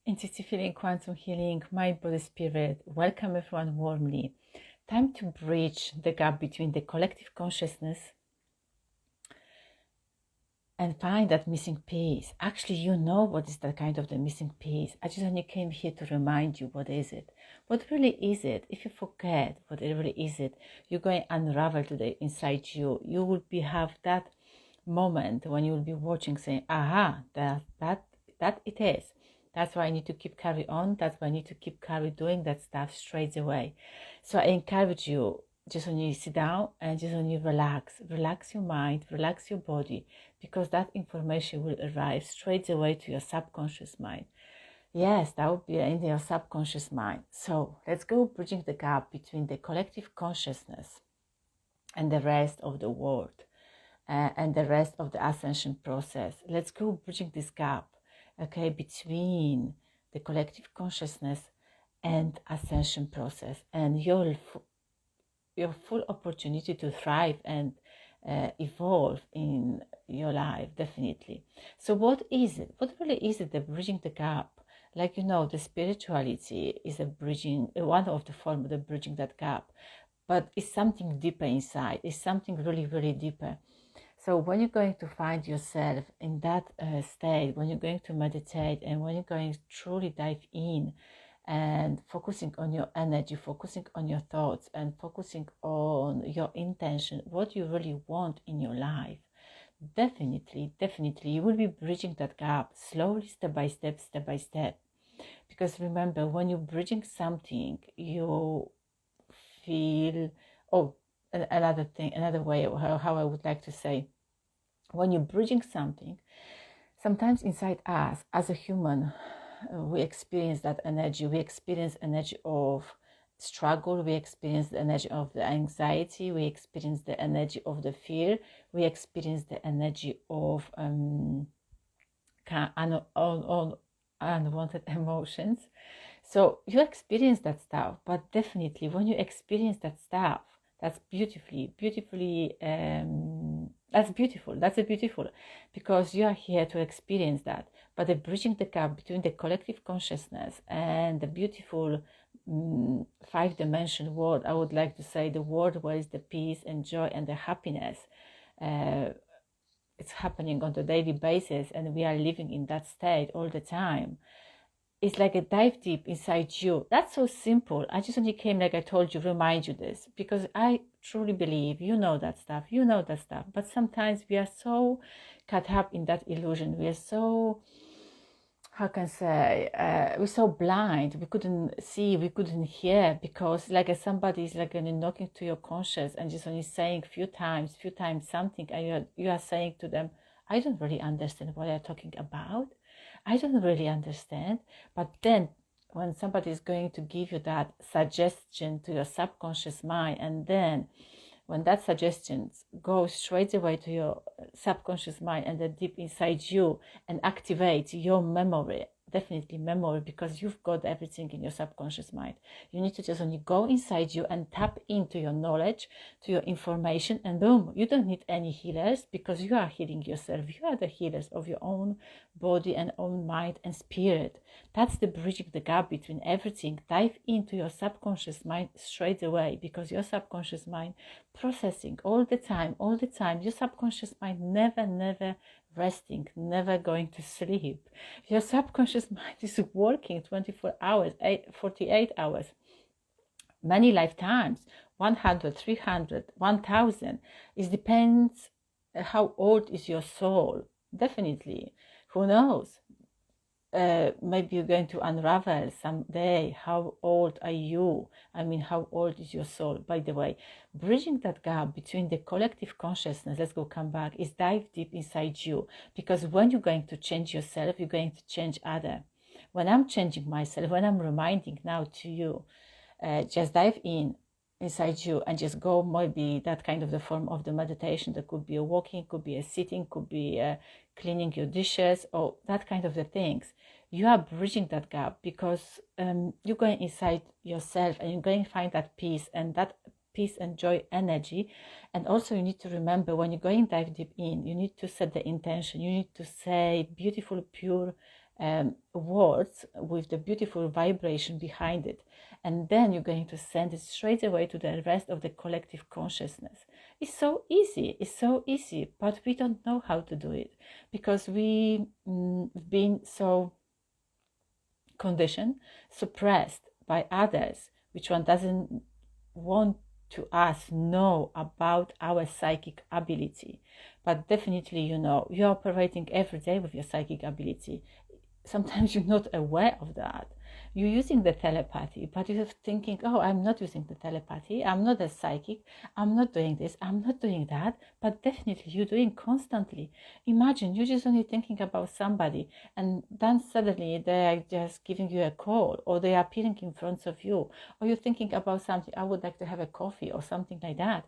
Intuitive Healing, Quantum Healing, Mind, Body, Spirit. Welcome everyone warmly. Time to bridge the gap between the collective consciousness and find that missing piece. Actually, you know what is that kind of the missing piece. I just only came here to remind you what is it. What really is it? If you forget what it really is it, you're going to unravel today inside you. You will have that moment when you will be watching saying, aha, that it is. That's why I need to keep carry on. That's why I need to keep carry doing that stuff straight away. So I encourage you, just when you sit down and just when you relax your mind, relax your body, because that information will arrive straight away to your subconscious mind. Yes, that will be in your subconscious mind. So let's go bridging the gap between the collective consciousness and the rest of the world and the rest of the ascension process. Let's go bridging this gap, okay, between the collective consciousness and ascension process, and your full opportunity to thrive and evolve in your life, definitely. So what is it? What really is it, the bridging the gap? Like, the spirituality is a bridging, one of the form of the bridging that gap, but it's something deeper inside. It's something really, really deeper. So when you're going to find yourself in that state, when you're going to meditate and when you're going to truly dive in and focusing on your energy, focusing on your thoughts and focusing on your intention, what you really want in your life, definitely, you will be bridging that gap slowly, step by step. Because remember, when you're bridging something, you feel, another way how I would like to say, when you're bridging something, sometimes inside us as a human, we experience that energy. We experience energy of struggle. We experience the energy of the anxiety. We experience the energy of the fear. We experience the energy of unwanted emotions. So you experience that stuff, but definitely when you experience that stuff, that's that's beautiful, because you are here to experience that. But the bridging the gap between the collective consciousness and the beautiful 5-dimensional world, I would like to say the world where is the peace and joy and the happiness, it's happening on a daily basis, and we are living in that state all the time. It's like a dive deep inside you. That's so simple. I just only came, like I told you, remind you this, because I truly believe you know that stuff. But sometimes we are so caught up in that illusion. We are so, how can I say, we're so blind. We couldn't see, we couldn't hear, because like somebody is like knocking to your conscious and just only saying few times something, and you are saying to them, I don't really understand what you're talking about. I don't really understand. But then when somebody is going to give you that suggestion to your subconscious mind, and then when that suggestion goes straight away to your subconscious mind and then deep inside you and activates your memory, definitely memory, because you've got everything in your subconscious mind. You need to just only go inside you and tap into your knowledge, to your information, and boom, you don't need any healers, because you are healing yourself. You are the healers of your own body and own mind and spirit. That's the bridging the gap between everything. Dive into your subconscious mind straight away, because your subconscious mind processing all the time. Your subconscious mind never resting, never going to sleep. Your subconscious mind is working 24 hours, 48 hours, many lifetimes, 100, 300, 1000. It depends how old is your soul. Definitely, who knows? Maybe you're going to unravel someday. How old are you? I mean, how old is your soul? By the way, bridging that gap between the collective consciousness, let's go come back, is dive deep inside you. Because when you're going to change yourself, you're going to change other. When I'm changing myself, when I'm reminding now to you, just dive inside you and just go, maybe that kind of the form of the meditation. That could be a walking, could be a sitting, could be cleaning your dishes, or that kind of the things. You are bridging that gap, because you're going inside yourself and you're going to find that peace and joy energy. And also you need to remember, when you're going dive deep in, you need to set the intention. You need to say beautiful, pure words with the beautiful vibration behind it. And then you're going to send it straight away to the rest of the collective consciousness. It's so easy, but we don't know how to do it because we've been so conditioned, suppressed by others, which one doesn't want to us know about our psychic ability. But definitely, you're operating every day with your psychic ability. Sometimes you're not aware of that. You're using the telepathy, but you're thinking, oh, I'm not using the telepathy, I'm not a psychic, I'm not doing this, I'm not doing that, but definitely you're doing constantly. Imagine you're just only thinking about somebody, and then suddenly they are just giving you a call, or they are appearing in front of you, or you're thinking about something, I would like to have a coffee or something like that.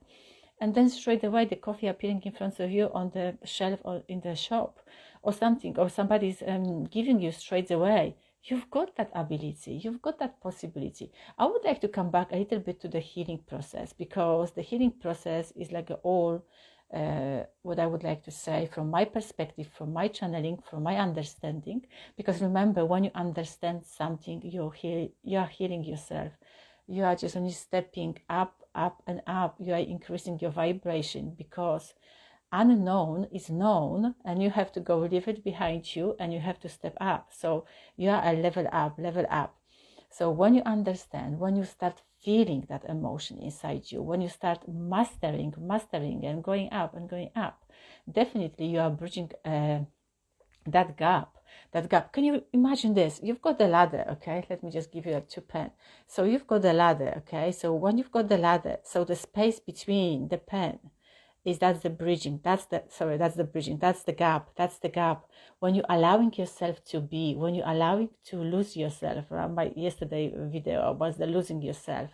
And then straight away the coffee appearing in front of you on the shelf or in the shop or something, or somebody's giving you straight away. You've got that ability, you've got that possibility. I would like to come back a little bit to the healing process, because the healing process is like what I would like to say from my perspective, from my channeling, from my understanding. Because remember, when you understand something, you are healing yourself. You are just only stepping up and up. You are increasing your vibration, because unknown is known, and you have to go leave it behind you, and you have to step up. So you are a level up. So when you understand, when you start feeling that emotion inside you, when you start mastering and going up, definitely you are bridging that gap. Can you imagine this? You've got the ladder, okay? Let me just give you a 2 pen. So you've got the ladder, okay? So when you've got the ladder, so the space between the pen that's the bridging. That's the bridging. That's the gap. When you're allowing yourself to be, when you're allowing to lose yourself. My yesterday video was the losing yourself.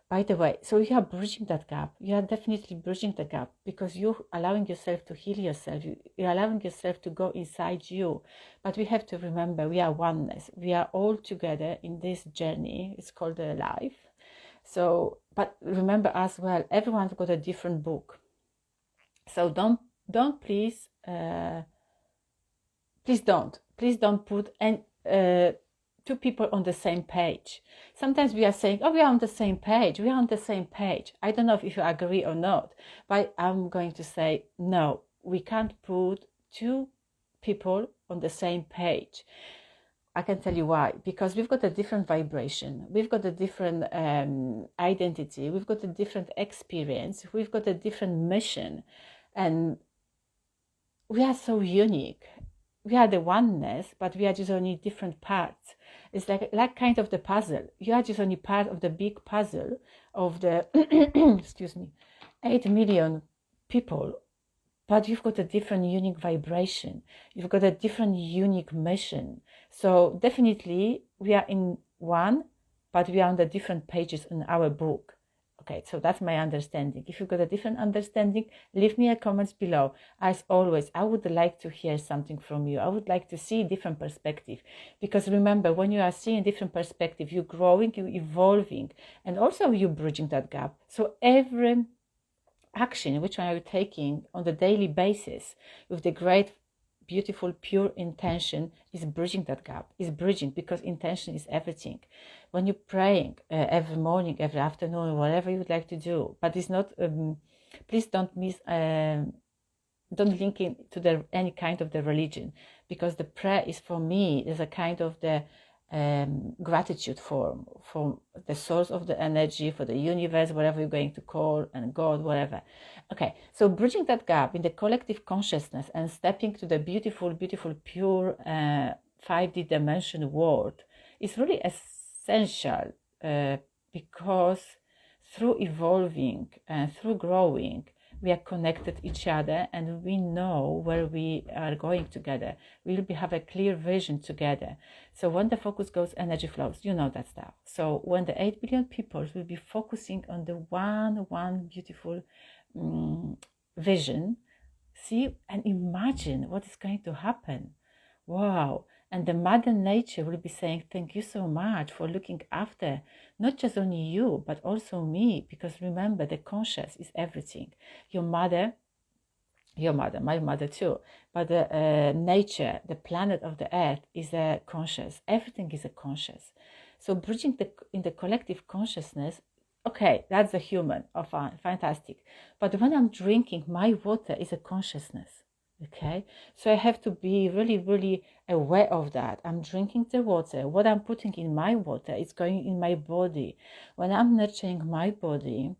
By the way, so you are bridging that gap. You are definitely bridging the gap, because you're allowing yourself to heal yourself. You're allowing yourself to go inside you. But we have to remember, we are oneness. We are all together in this journey. It's called life. So, but remember as well, everyone's got a different book. So don't please don't put two people on the same page. Sometimes we are saying, oh, we are on the same page. I don't know if you agree or not, but I'm going to say, no, we can't put two people on the same page. I can tell you why. Because we've got a different vibration. We've got a different identity. We've got a different experience. We've got a different mission. And we are so unique. We are the oneness, but we are just only different parts. It's like kind of the puzzle. You are just only part of the big puzzle of the 8 million people. But you've got a different unique vibration. You've got a different unique mission. So definitely we are in one, but we are on the different pages in our book. Okay, so that's my understanding. If you've got a different understanding, leave me a comment below. As always, I would like to hear something from you. I would like to see a different perspective. Because remember, when you are seeing different perspective, you're growing, you're evolving, and also you're bridging that gap. So every action which I am taking on the daily basis with the great, beautiful, pure intention is bridging that gap. Is bridging, because intention is everything. When you're praying every morning, every afternoon, whatever you would like to do, but it's not. Please don't don't link it to any kind of the religion, because the prayer is, for me, is a kind of the gratitude form for the source of the energy, for the universe, whatever you're going to call, and God, whatever. Okay, so bridging that gap in the collective consciousness and stepping to the beautiful, pure 5D dimension world is really essential, because through evolving and through growing, we are connected each other, and we know where we are going together. We'll have a clear vision together. So when the focus goes, energy flows. You know that stuff. So when the 8 billion people will be focusing on the one beautiful vision, see and imagine what is going to happen. Wow. And the Mother Nature will be saying, thank you so much for looking after not just only you, but also me. Because remember, the conscious is everything. Your mother your mother, my mother too. But the nature, the planet of the earth is a conscious. Everything is a conscious. So bridging in the collective consciousness, okay, that's a human. Oh, fine, fantastic. But when I'm drinking, my water is a consciousness. Okay, so I have to be really, really aware of that. I'm drinking the water. What I'm putting in my water is going in my body. When I'm nurturing my body,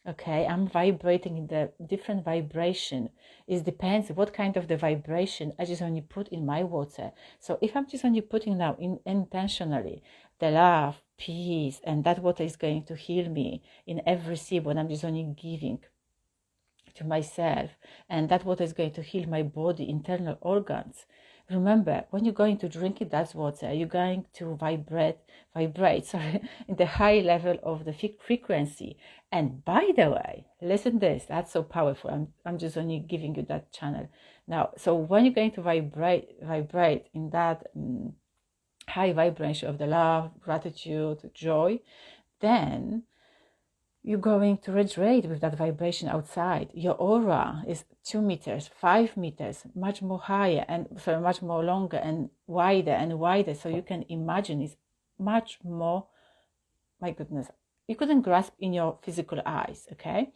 okay, I'm vibrating in the different vibration. It depends what kind of the vibration I just only put in my water. So if I'm just only putting now intentionally the love, peace, and that water is going to heal me in every sip when I'm just only giving to myself, and that water is going to heal my body, internal organs. Remember, when you're going to drink it, that's water, you're going to vibrate sorry, in the high level of the frequency. And by the way, listen this, that's so powerful. I'm just only giving you that channel now. So when you're going to vibrate in that high vibration of the love, gratitude, joy, then you're going to radiate with that vibration outside. Your aura is 2 meters, 5 meters, much more higher, and so much more longer and wider. So you can imagine it's much more, my goodness, you couldn't grasp in your physical eyes, okay?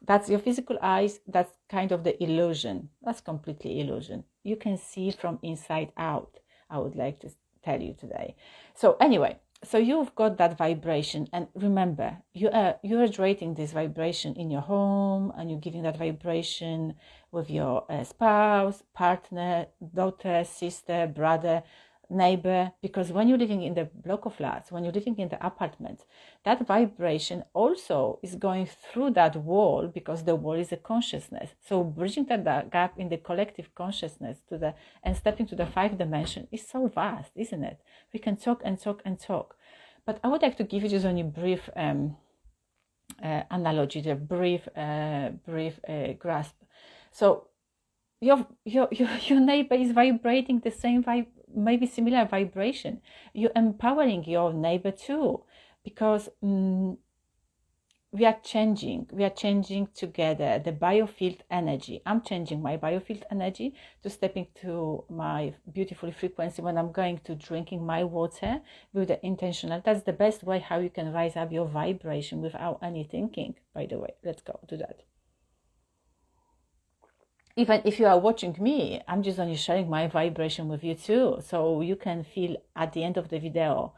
That's your physical eyes, that's kind of the illusion. That's completely illusion. You can see from inside out, I would like to tell you today. So anyway, so you've got that vibration, and remember, you're radiating this vibration in your home, and you're giving that vibration with your spouse, partner, daughter, sister, brother, neighbor, because when you're living in the block of flats, when you're living in the apartment, that vibration also is going through that wall, because the wall is a consciousness. So bridging that gap in the collective consciousness to the and stepping to the 5th dimension is so vast, isn't it? We can talk and talk and talk, but I would like to give you just only a brief analogy, the brief grasp. So your neighbor is vibrating the same maybe similar vibration. You're empowering your neighbor too, because we are changing together the biofield energy. I'm changing my biofield energy to step into my beautiful frequency when I'm going to drinking my water with the intentional. That's the best way how you can rise up your vibration without any thinking, by the way. Let's go to that. Even if you are watching me, I'm just only sharing my vibration with you too. So you can feel at the end of the video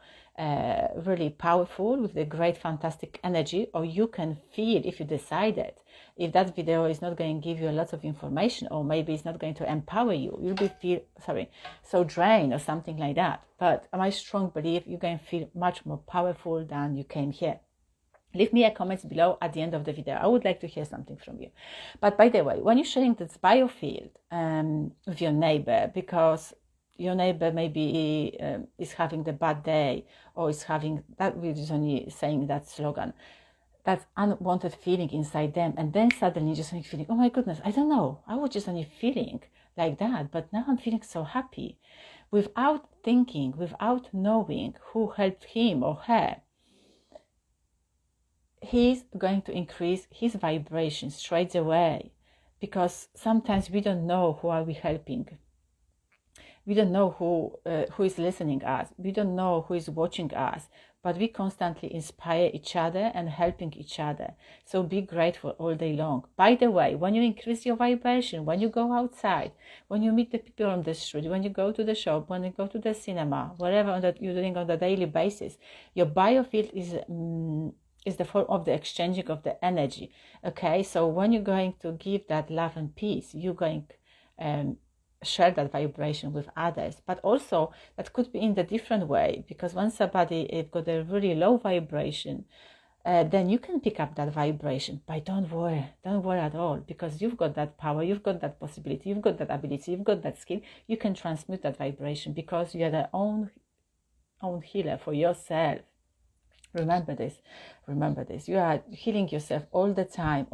really powerful with the great, fantastic energy, or you can feel, if you decided, if that video is not going to give you a lot of information, or maybe it's not going to empower you, you'll be so drained or something like that. But my strong belief, you're going to feel much more powerful than you came here. Leave me a comment below at the end of the video. I would like to hear something from you. But by the way, when you're sharing this biofield with your neighbor, because your neighbor maybe is having the bad day, or is having that, we're just only saying that slogan, that unwanted feeling inside them, and then suddenly just only feeling, oh my goodness, I don't know, I was just only feeling like that, but now I'm feeling so happy, without thinking, without knowing who helped him or her. He's going to increase his vibration straight away, because sometimes we don't know who are we helping. We don't know who is listening us. We don't know who is watching us, but we constantly inspire each other and helping each other. So be grateful all day long. By the way, when you increase your vibration, when you go outside, when you meet the people on the street, when you go to the shop, when you go to the cinema, whatever that you're doing on a daily basis, your biofield is the form of the exchanging of the energy. Okay, so when you're going to give that love and peace, you're going share that vibration with others. But also that could be in the different way, because when somebody has got a really low vibration, then you can pick up that vibration. But don't worry at all, because you've got that power, you've got that possibility, you've got that ability, you've got that skill. You can transmute that vibration, because you're the own healer for yourself. Remember this. You are healing yourself all the time,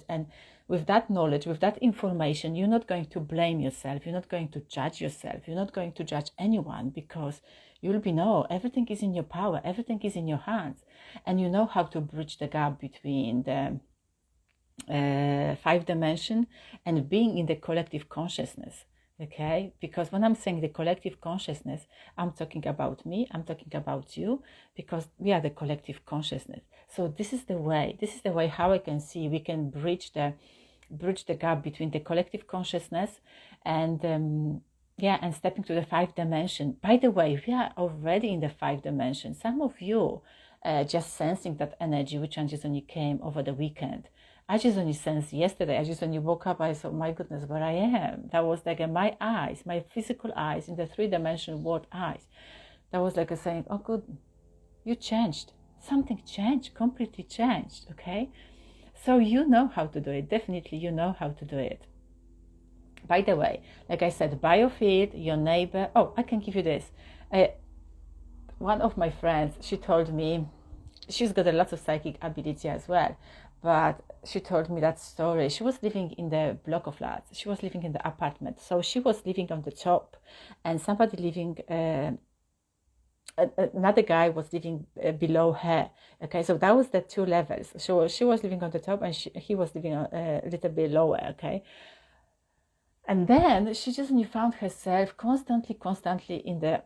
and with that knowledge, with that information, you're not going to blame yourself, you're not going to judge yourself, you're not going to judge anyone, because you'll know everything is in your power, everything is in your hands, and you know how to bridge the gap between the five dimension and being in the collective consciousness. Okay, because when I'm saying the collective consciousness, I'm talking about me, I'm talking about you, because we are the collective consciousness. So this is the way how I can see we can bridge the gap between the collective consciousness and and stepping to the five dimension. By the way, we are already in the five dimension. Some of you just sensing that energy which just only came over the weekend. I just only sensed yesterday. I just only woke up. I thought, my goodness, where I am. That was like my eyes, my physical eyes, in the three-dimensional world eyes. That was like a saying, oh, good, you changed. Something changed, completely changed, okay? So you know how to do it. Definitely you know how to do it. By the way, like I said, biofeed, your neighbor. Oh, I can give you this. One of my friends, she told me, she's got a lot of psychic ability as well, but she told me that story. She was living in the block of flats. She was living in the apartment. So she was living on the top, and somebody living, another guy was living below her. Okay, so that was the two levels. So she was living on the top, and he was living a little bit lower. Okay. And then she just found herself constantly in the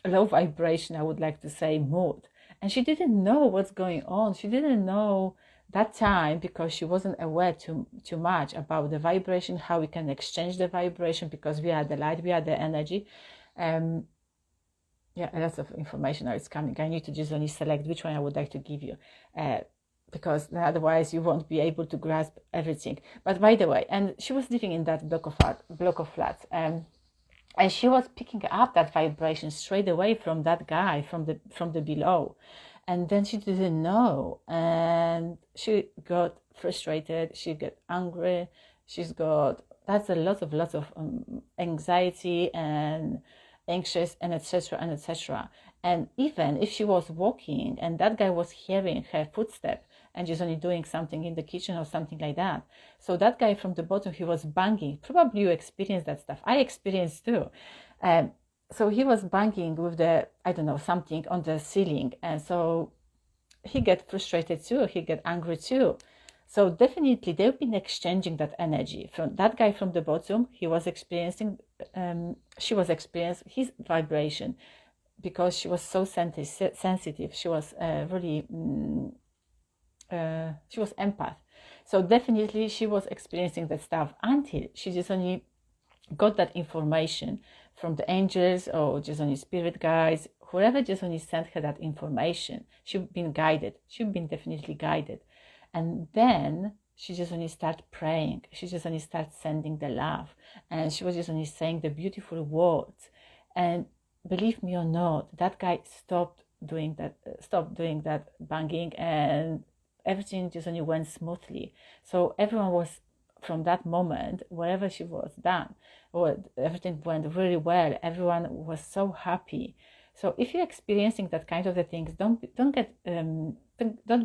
low vibration, I would like to say, mood. And she didn't know what's going on. She didn't know that time, because she wasn't aware too much about the vibration, how we can exchange the vibration, because we are the light, we are the energy. Lots of information now is coming. I need to just only select which one I would like to give you. Because otherwise you won't be able to grasp everything. But by the way, and she was living in that block of flats, and she was picking up that vibration straight away from that guy from the below, and then she didn't know, and she got frustrated, she got angry, that's a lot of anxiety and anxious and etc. And even if she was walking and that guy was hearing her footstep and just only doing something in the kitchen or something like that, so that guy from the bottom, he was banging. Probably you experienced that stuff. I experienced too. So he was banging with the, I don't know, something on the ceiling, and so he get frustrated too, he get angry too. So definitely they've been exchanging that energy. From that guy from the bottom, he was experiencing, she was experiencing his vibration, because she was so sensitive. She was really, she was empath. So definitely she was experiencing that stuff until she just only got that information from the angels or just only spirit guides, whoever just only sent her that information. She'd been guided. She'd been definitely guided. And then she just only started praying. She just only started sending the love. And she was just only saying the beautiful words. And believe me or not, that guy stopped doing that banging, and everything just only went smoothly. So everyone was, from that moment, wherever she was done, or everything went really well. Everyone was so happy. So if you're experiencing that kind of the things, don't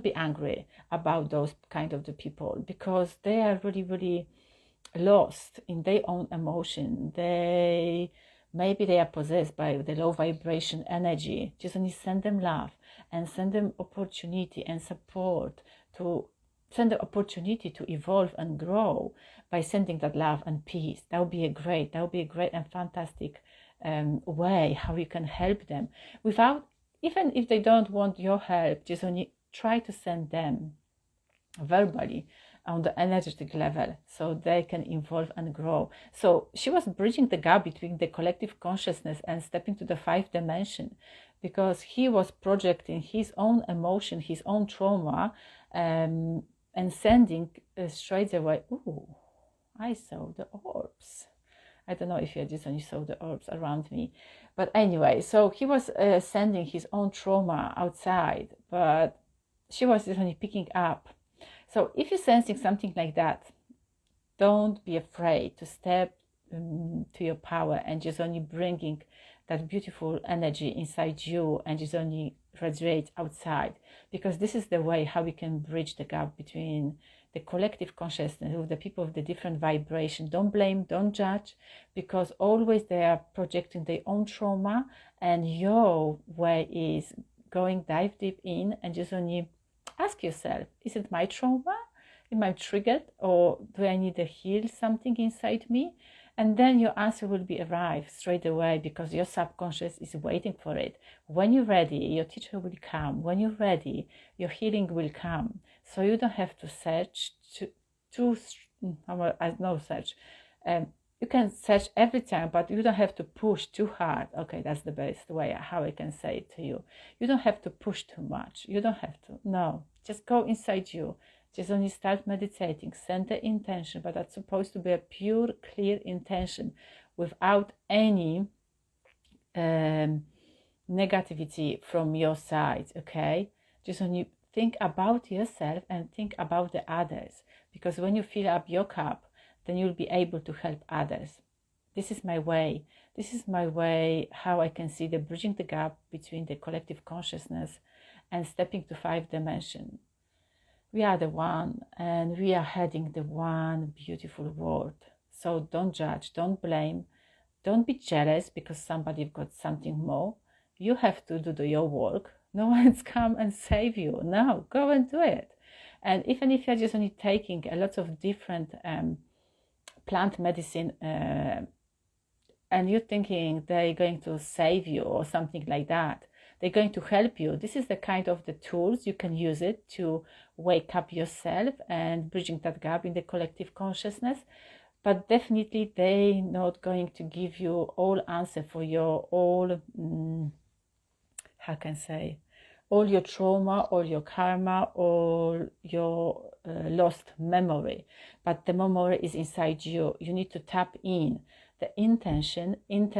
be angry about those kind of the people, because they are really lost in their own emotion. Maybe they are possessed by the low vibration energy. Just only send them love and send them opportunity and support, to send the opportunity to evolve and grow by sending that love and peace. That would be a great and fantastic way how you can help them, without, even if they don't want your help, just only try to send them verbally on the energetic level, so they can evolve and grow. So she was bridging the gap between the collective consciousness and stepping to the 5th dimension, because he was projecting his own emotion, his own trauma, and sending straight away. Ooh, I saw the orbs. I don't know if you just only saw the orbs around me, but anyway, so he was sending his own trauma outside, but she was just only picking up. So if you're sensing something like that, don't be afraid to step to your power and just only bringing that beautiful energy inside you and just only radiate outside, because this is the way how we can bridge the gap between the collective consciousness with the people of the different vibration. Don't blame, don't judge, because always they are projecting their own trauma, and your way is dive deep in and just only Ask yourself, is it my trauma? Am I triggered, or do I need to heal something inside me? And then your answer will be arrive straight away, because your subconscious is waiting for it. When you're ready, your teacher will come. When you're ready, your healing will come. So you don't have to search you can search every time, but you don't have to push too hard. Okay, that's the best way how I can say it to you. You don't have to push too much. You don't have to. No, just go inside you. Just only start meditating, send the intention, but that's supposed to be a pure, clear intention without any negativity from your side, okay? Just only think about yourself and think about the others, because when you fill up your cup, then you'll be able to help others. This is my way. This is my way how I can see the bridging the gap between the collective consciousness and stepping to 5th dimension. We are the one, and we are heading the one beautiful world. So don't judge, don't blame, don't be jealous because somebody got something more. You have to do your work. No one's come and save you. No, go and do it. And even if you're just only taking a lot of different plant medicine and you're thinking they're going to save you or something like that, they're going to help you. This is the kind of the tools you can use it to wake up yourself and bridging that gap in the collective consciousness. But definitely they're not going to give you all answer for your all, how can I say, all your trauma, all your karma, all your lost memory. But the memory is inside you. You need to tap in the intention, and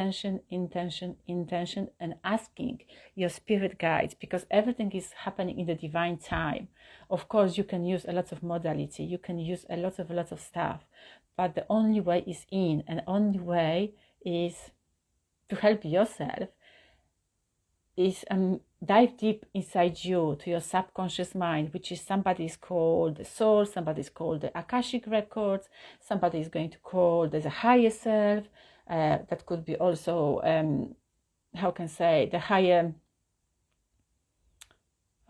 asking your spirit guides, because everything is happening in the divine time. Of course, you can use a lot of modality, you can use a lot of stuff, but the only way is in, and only way is to help yourself is dive deep inside you to your subconscious mind, which is somebody is called the soul, somebody is called the Akashic records, somebody is going to call the higher self. That could be also how can I say, the higher,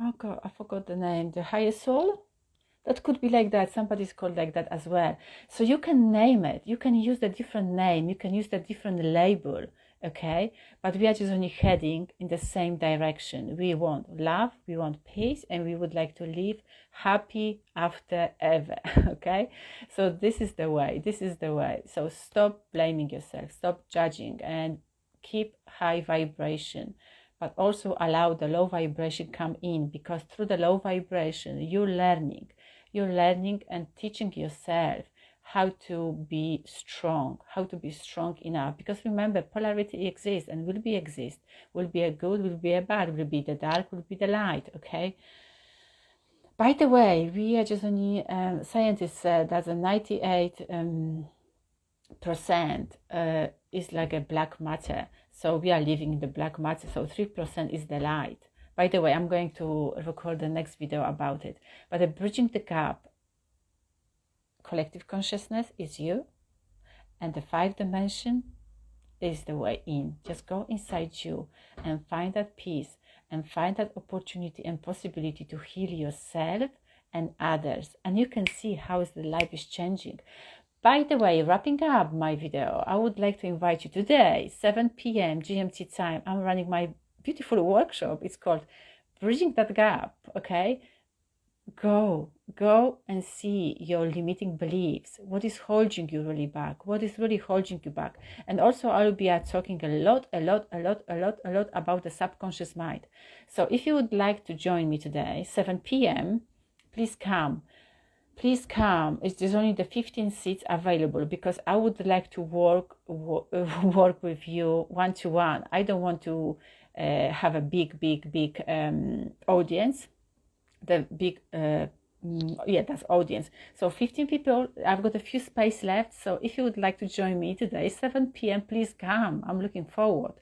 oh god, I forgot the name, the higher soul. That could be like that. Somebody's called like that as well. So you can name it. You can use the different name. You can use the different label. Okay? But we are just only heading in the same direction. We want love. We want peace. And we would like to live happy after ever. Okay? So this is the way. This is the way. So stop blaming yourself. Stop judging. And keep high vibration. But also allow the low vibration come in. Because through the low vibration, you're learning and teaching yourself how to be strong enough. Because remember, polarity exists and will be exist. Will be a good, will be a bad, will be the dark, will be the light, okay? By the way, we are just only, scientists said that the 98% is like a black matter. So we are living in the black matter, so 3% is the light. By the way, I'm going to record the next video about it. But the bridging the gap, collective consciousness is you, and the 5th dimension is the way in. Just go inside you and find that peace and find that opportunity and possibility to heal yourself and others. And you can see how the life is changing. By the way, wrapping up my video, I would like to invite you today, 7 p.m. GMT time. I'm running my beautiful workshop. It's called Bridging That Gap, okay? Go and see your limiting beliefs. What is holding you really back? What is really holding you back? And also I will be talking a lot about the subconscious mind. So if you would like to join me today, 7 p.m., please come. Please come. There's only the 15 seats available, because I would like to work with you one-to-one. I don't want to have a big audience. The big, that's audience. So 15 people, I've got a few space left. So if you would like to join me today, 7 p.m., please come. I'm looking forward.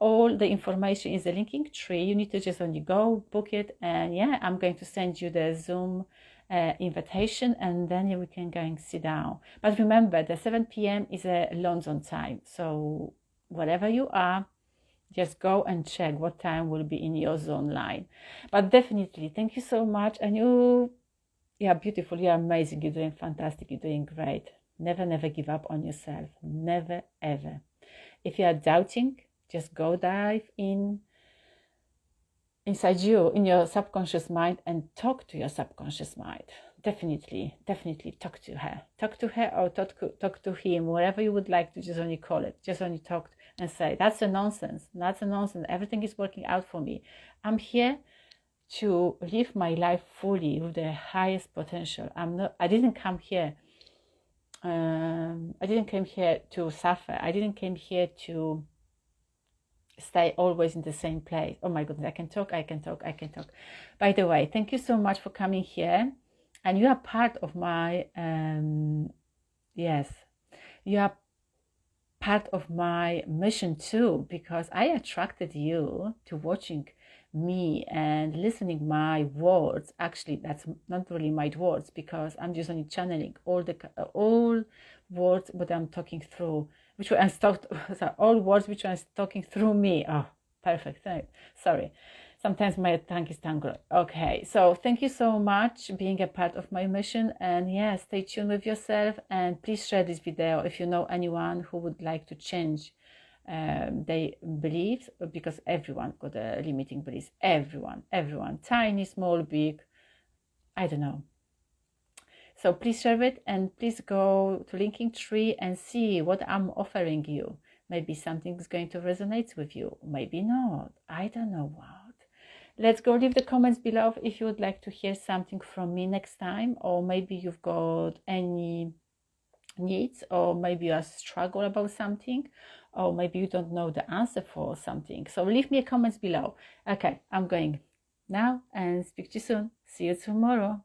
All the information is the linking tree. You need to just only go book it. And yeah, I'm going to send you the Zoom invitation, and then we can go and sit down. But remember, the 7 p.m. is a London time. So wherever you are, Just go and check what time will be in your zone line. But definitely, thank you so much. And you are beautiful. You're amazing. You're doing fantastic. You're doing great. Never, never give up on yourself. Never, ever. If you are doubting, just go dive inside you, in your subconscious mind, and talk to your subconscious mind. Definitely talk to her. Talk to her or talk to him, whatever you would like to just only call it. Just only talk and say, that's a nonsense. That's a nonsense. Everything is working out for me. I'm here to live my life fully with the highest potential. I didn't come here. I didn't come here to suffer. I didn't come here to stay always in the same place. Oh my goodness, I can talk. By the way, thank you so much for coming here. And you are part of my, yes, you are part of my mission too, because I attracted you to watching me and listening my words. Actually, that's not really my words, because I'm just only channeling all words what I'm talking through, which I'm all words which I'm talking through me. Oh, perfect. Sorry. Sometimes my tongue is tangled. Okay, so thank you so much being a part of my mission. And yeah, stay tuned with yourself, and please share this video if you know anyone who would like to change their beliefs, because everyone got a limiting beliefs. Everyone, tiny, small, big, I don't know. So please share it, and please go to Linktree and see what I'm offering you. Maybe something's going to resonate with you, maybe not. I don't know what. Let's go leave the comments below if you would like to hear something from me next time, or maybe you've got any needs, or maybe you are struggle about something, or maybe you don't know the answer for something. So leave me a comments below. Okay, I'm going now, and speak to you soon. See you tomorrow.